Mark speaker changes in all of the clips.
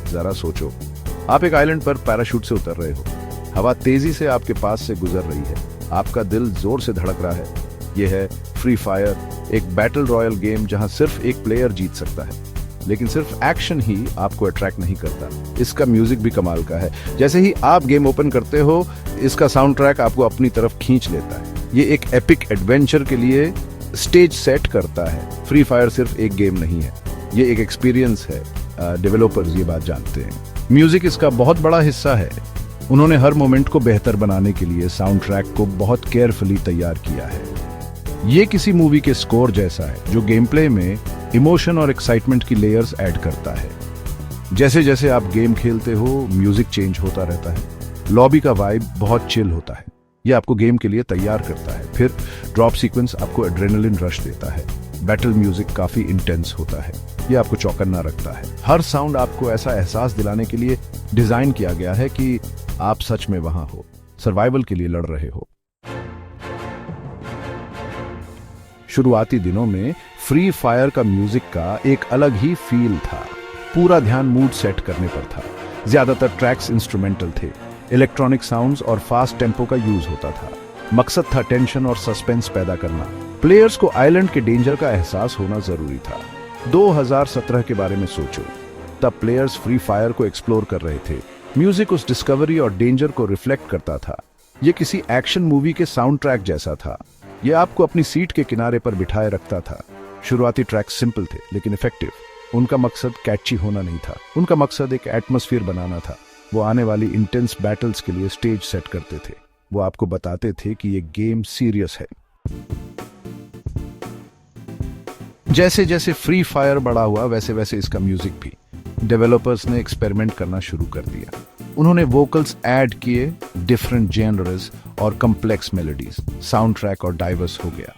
Speaker 1: जरा सोचो, आप एक आइलैंड पर पैराशूट से उतर रहे हो, हवा तेजी से आपके पास से गुजर रही है, आपका दिल जोर से धड़क रहा है। यह है फ्री फायर, एक बैटल रॉयल गेम जहां सिर्फ एक प्लेयर जीत सकता है। लेकिन सिर्फ एक्शन ही आपको अट्रैक्ट नहीं करता, इसका म्यूजिक भी कमाल का है। जैसे ही आप गेम ओपन करते हो, इसका साउंड ट्रैक आपको अपनी तरफ खींच लेता है। ये एक एपिक एडवेंचर के लिए स्टेज सेट करता है। फ्री फायर सिर्फ एक गेम नहीं है, ये एक एक्सपीरियंस है। डेवलपर्स ये बात जानते हैं। म्यूजिक इसका बहुत बड़ा हिस्सा है। उन्होंने हर मोमेंट को बेहतर बनाने के लिए साउंड ट्रैक को बहुत केयरफुली तैयार किया है। ये किसी मूवी के स्कोर जैसा है जो गेम प्ले में इमोशन और एक्साइटमेंट की लेयर्स ऐड करता है। जैसे जैसे आप गेम खेलते हो, म्यूजिक चेंज होता रहता है। लॉबी का वाइब बहुत चिल होता है, ये आपको गेम के लिए तैयार करता है। फिर ड्रॉप सीक्वेंस आपको एड्रेनलिन रश देता है। बैटल म्यूजिक काफी इंटेंस होता है, ये आपको चौकन्ना रखता है। हर साउंड आपको ऐसा एहसास दिलाने के लिए डिजाइन किया गया है कि आप सच में वहां हो, सर्वाइवल के लिए लड़ रहे हो। शुरुआती दिनों में फ्री फायर का म्यूजिक का एक अलग ही फील था। पूरा ध्यान मूड सेट करने पर था। ज्यादातर ट्रैक्स इंस्ट्रूमेंटल थे। इलेक्ट्रॉनिक साउंड्स और फास्ट टेम्पो का यूज होता था। मकसद था टेंशन और सस्पेंस पैदा करना। प्लेयर्स को आइलैंड के डेंजर का एहसास होना जरूरी था। 2017 के बारे में सोचो, तब प्लेयर्स फ्री फायर को एक्सप्लोर कर रहे थे। म्यूजिक उस डिस्कवरी और डेंजर को रिफ्लेक्ट करता था। यह किसी एक्शन मूवी के साउंड ट्रैक जैसा था। यह आपको अपनी सीट के किनारे पर बिठाए रखता था। शुरुआती ट्रैक सिंपल थे लेकिन इफेक्टिव। उनका मकसद कैची होना नहीं था, उनका मकसद एक एटमॉस्फेयर बनाना था। वो आने वाली इंटेंस बैटल्स के लिए स्टेज सेट करते थे। वो आपको बताते थे कि ये गेम सीरियस है। जैसे जैसे फ्री फायर बड़ा हुआ, वैसे वैसे इसका म्यूजिक भी। डेवलपर्स ने एक्सपेरिमेंट करना शुरू कर दिया। उन्होंने वोकल्स ऐड किए, डिफरेंट जेनर्स और कॉम्प्लेक्स मेलोडीज। साउंड ट्रैक और डाइवर्स हो गया।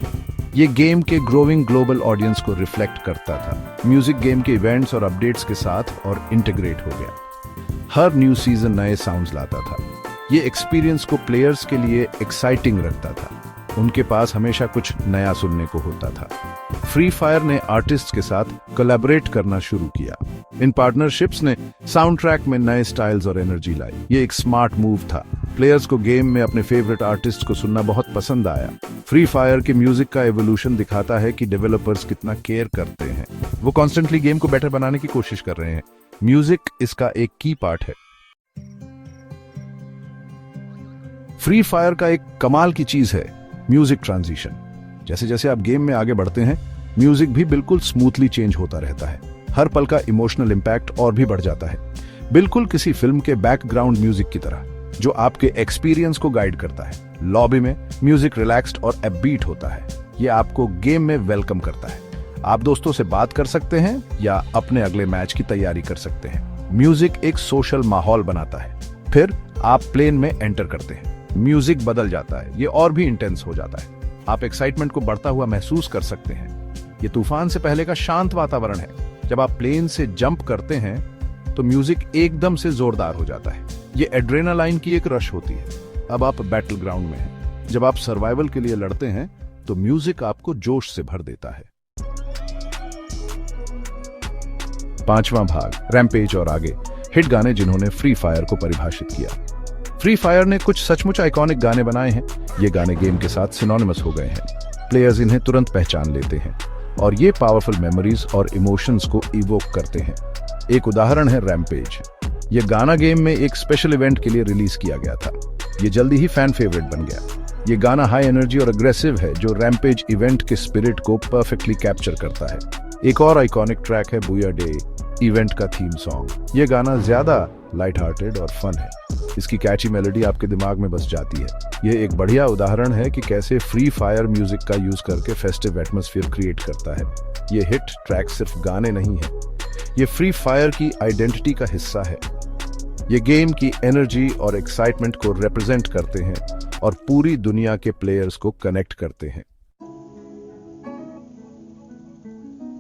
Speaker 1: ये गेम के ग्रोइंग ग्लोबल ऑडियंस को रिफ्लेक्ट करता था। म्यूजिक गेम के इवेंट्स और अपडेट्स के साथ और इंटीग्रेट हो गया। हर न्यू सीजन नए साउंड्स लाता था। ये एक्सपीरियंस को प्लेयर्स के लिए एक्साइटिंग रखता था। उनके पास हमेशा कुछ नया सुनने को होता था। फ्री फायर ने आर्टिस्ट्स के साथ कोलैबोरेट करना शुरू किया। इन पार्टनरशिप्स ने साउंड ट्रैक में नए स्टाइल्स और एनर्जी लाई। ये एक स्मार्ट मूव था। प्लेयर्स को गेम में अपने फेवरेट आर्टिस्ट को सुनना बहुत पसंद आया। फ्री फायर के म्यूजिक का एवोल्यूशन दिखाता है कि डेवलपर्स कितना केयर करते हैं। वो कॉन्स्टेंटली गेम को बेटर बनाने की कोशिश कर रहे हैं। म्यूजिक इसका एक की पार्ट है। फ्री फायर का एक कमाल की चीज है म्यूजिक ट्रांजिशन। जैसे जैसे आप गेम में आगे बढ़ते हैं, म्यूजिक भी बिल्कुल स्मूथली चेंज होता रहता है। हर पल का इमोशनल इंपैक्ट और भी बढ़ जाता है, बिल्कुल किसी फिल्म के बैकग्राउंड म्यूजिक की तरह, जो आपके एक्सपीरियंस को गाइड करता है। लॉबी में म्यूजिक रिलैक्स्ड और अपबीट होता है। ये आपको गेम में वेलकम करता है। आप दोस्तों से बात कर सकते हैं या अपने अगले मैच की तैयारी कर सकते हैं। म्यूजिक एक सोशल माहौल बनाता है। फिर आप प्लेन में एंटर करते हैं, म्यूजिक बदल जाता है। ये और भी इंटेंस हो जाता है। आप एक्साइटमेंट को बढ़ता हुआ महसूस कर सकते हैं। ये तूफान से पहले का शांत वातावरण है। जब आप प्लेन से जंप करते हैं तो म्यूजिक एकदम से जोरदार हो जाता है। ये एड्रेनालाइन की एक रश होती है। अब आप बैटल ग्राउंड में हैं। जब आप सर्वाइवल के लिए लड़ते हैं तो म्यूजिक आपको जोश से भर देता है। 5वां भाग, रैम्पेज और आगे। हिट गाने जिन्होंने फ्री फायर को परिभाषित किया। फ्री फायर ने कुछ सचमुच आइकॉनिक गाने बनाए हैं। ये गाने गेम के साथ सिनोनिमस हो गए हैं। प्लेयर्स इन्हें तुरंत पहचान लेते हैं और ये पावरफुल मेमोरीज और इमोशंस को इवोक करते हैं। एक उदाहरण है रैम्पेज। ये गाना गेम में एक स्पेशल इवेंट के लिए रिलीज किया गया था। ये जल्दी ही फैन फेवरेट बन गया। ये गाना हाई एनर्जी और अग्रेसिव है, जो रैम्पेज इवेंट के स्पिरिट को परफेक्टली कैप्चर करता है। एक और आइकॉनिक ट्रैक है बुया डे, इवेंट का थीम सॉन्ग। ये गाना ज्यादा लाइट हार्टेड और फन है। इसकी कैची मेलोडी आपके दिमाग में बस जाती है। यह एक बढ़िया उदाहरण है कि कैसे फ्री फायर म्यूजिक का यूज करके फेस्टिव एटमॉस्फेयर क्रिएट करता है। ये हिट ट्रैक सिर्फ गाने नहीं है, ये फ्री फायर की आइडेंटिटी का हिस्सा है। ये गेम की एनर्जी और एक्साइटमेंट को रिप्रेजेंट करते हैं और पूरी दुनिया के प्लेयर्स को कनेक्ट करते हैं।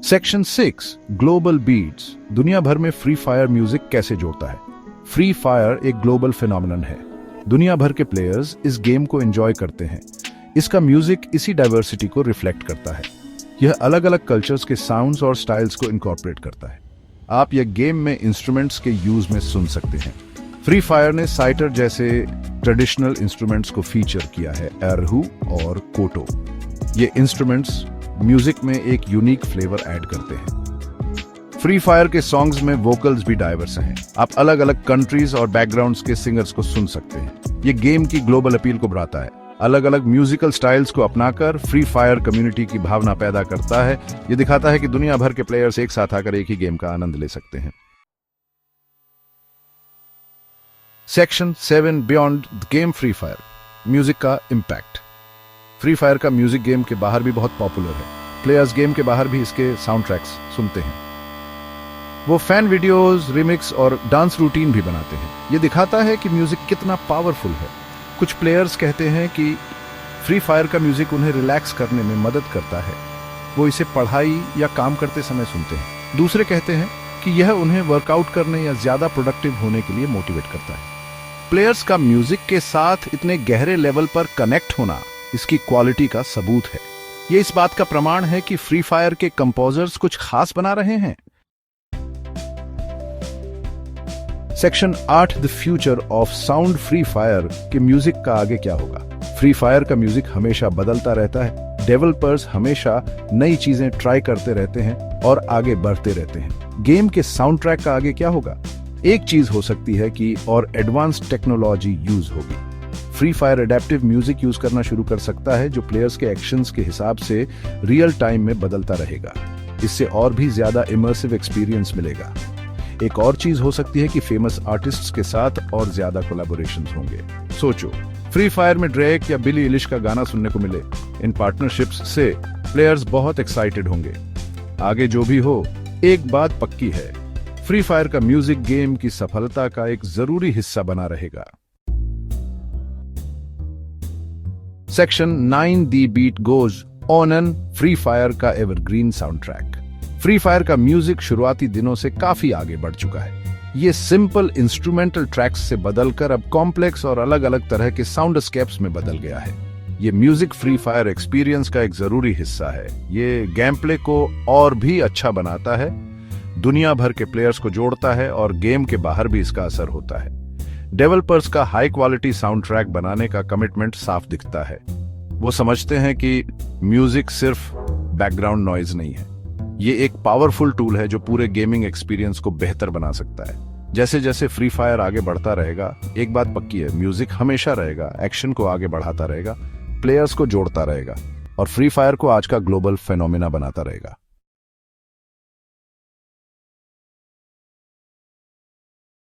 Speaker 1: Section 6, global beats. दुनिया भर में फ्री फायर म्यूजिक कैसे जोड़ता है। फ्री फायर एक ग्लोबल फिनोमेनन है। दुनिया भर के प्लेयर्स इस गेम को एंजॉय करते हैं। इसका म्यूजिक इसी डाइवर्सिटी को रिफ्लेक्ट करता है। यह अलग अलग कल्चर्स के साउंड्स और स्टाइल्स को इनकॉर्पोरेट करता है। आप यह गेम में इंस्ट्रूमेंट्स के यूज में सुन सकते हैं। फ्री फायर ने साइटर जैसे ट्रेडिशनल इंस्ट्रूमेंट्स को फीचर किया है, एरहू और कोटो। ये इंस्ट्रूमेंट्स म्यूजिक में एक यूनिक फ्लेवर ऐड करते हैं। फ्री फायर के सॉन्ग्स में वोकल्स भी डाइवर्स हैं। आप अलग अलग कंट्रीज और बैकग्राउंड्स के सिंगर्स को सुन सकते हैं। ये गेम की ग्लोबल अपील को बढ़ाता है। अलग अलग म्यूजिकल स्टाइल्स को अपनाकर फ्री फायर कम्युनिटी की भावना पैदा करता है। ये दिखाता है कि दुनिया भर के प्लेयर्स एक साथ आकर एक ही गेम का आनंद ले सकते हैं। Section 7 beyond the game free Fire, music का इम्पैक्ट। फ्री फायर का म्यूजिक गेम के बाहर भी बहुत पॉपुलर है। प्लेयर्स गेम के बाहर भी इसके साउंड ट्रैक्स सुनते हैं। वो फैन वीडियोस, रिमिक्स और डांस रूटीन भी बनाते हैं। ये दिखाता है कि म्यूजिक कितना पावरफुल है। कुछ प्लेयर्स कहते हैं कि फ्री फायर का म्यूजिक उन्हें रिलैक्स करने में मदद करता है। वो इसे पढ़ाई या काम करते समय सुनते हैं। दूसरे कहते हैं कि यह उन्हें वर्कआउट करने या ज्यादा प्रोडक्टिव होने के लिए मोटिवेट करता है। प्लेयर्स का म्यूजिक के साथ इतने गहरे लेवल पर कनेक्ट होना इसकी क्वालिटी का सबूत है। ये इस बात का प्रमाण है कि फ्री फायर के कंपोजर्स कुछ खास बना रहे हैं। Section 8 the future of sound. Free fire के म्यूजिक का आगे क्या होगा? फ्री फायर का म्यूजिक हमेशा बदलता रहता है। डेवलपर्स हमेशा नई चीजें ट्राई करते रहते हैं और आगे बढ़ते रहते हैं। गेम के साउंड ट्रैक का आगे क्या होगा? एक चीज हो सकती है कि और एडवांस टेक्नोलॉजी यूज होगी। Free fire adaptive music use करना शुरू कर सकता है, जो प्लेयर्स के एक्शंस के हिसाब से रियल टाइम में बदलता रहेगा। इससे और भी ज्यादा इमर्सिव एक्सपीरियंस मिलेगा। एक और चीज हो सकती है कि फेमस आर्टिस्ट्स के साथ और ज्यादा कोलैबोरेशंस होंगे। सोचो, फ्री फायर में ड्रेक या बिली इलिश का गाना सुनने को मिले। इन पार्टनरशिप्स से प्लेयर्स बहुत एक्साइटेड होंगे। आगे जो भी हो, एक बात पक्की है, फ्री फायर का म्यूजिक गेम की सफलता का एक जरूरी हिस्सा बना रहेगा। Section 9 the beat goes on and. Free fire का evergreen soundtrack. Free fire का म्यूजिक शुरुआती दिनों से काफी आगे बढ़ चुका है। ये सिंपल इंस्ट्रूमेंटल ट्रैक्स से बदलकर अब कॉम्प्लेक्स और अलग अलग तरह के साउंड स्केप्स में बदल गया है। ये म्यूजिक फ्री फायर एक्सपीरियंस का एक जरूरी हिस्सा है। ये गेम प्ले को और भी अच्छा बनाता है, दुनिया भर के प्लेयर्स को जोड़ता है और गेम के बाहर भी इसका असर होता है। डेवलपर्स का हाई क्वालिटी साउंड ट्रैक बनाने का कमिटमेंट साफ दिखता है। वो समझते हैं कि म्यूजिक सिर्फ बैकग्राउंड नॉइज नहीं है, ये एक पावरफुल टूल है जो पूरे गेमिंग एक्सपीरियंस को बेहतर बना सकता है। जैसे जैसे फ्री फायर आगे बढ़ता रहेगा, एक बात पक्की है, म्यूजिक हमेशा रहेगा, एक्शन को आगे बढ़ाता रहेगा, प्लेयर्स को जोड़ता रहेगा और फ्री फायर को आज का ग्लोबल फेनोमेना बनाता रहेगा।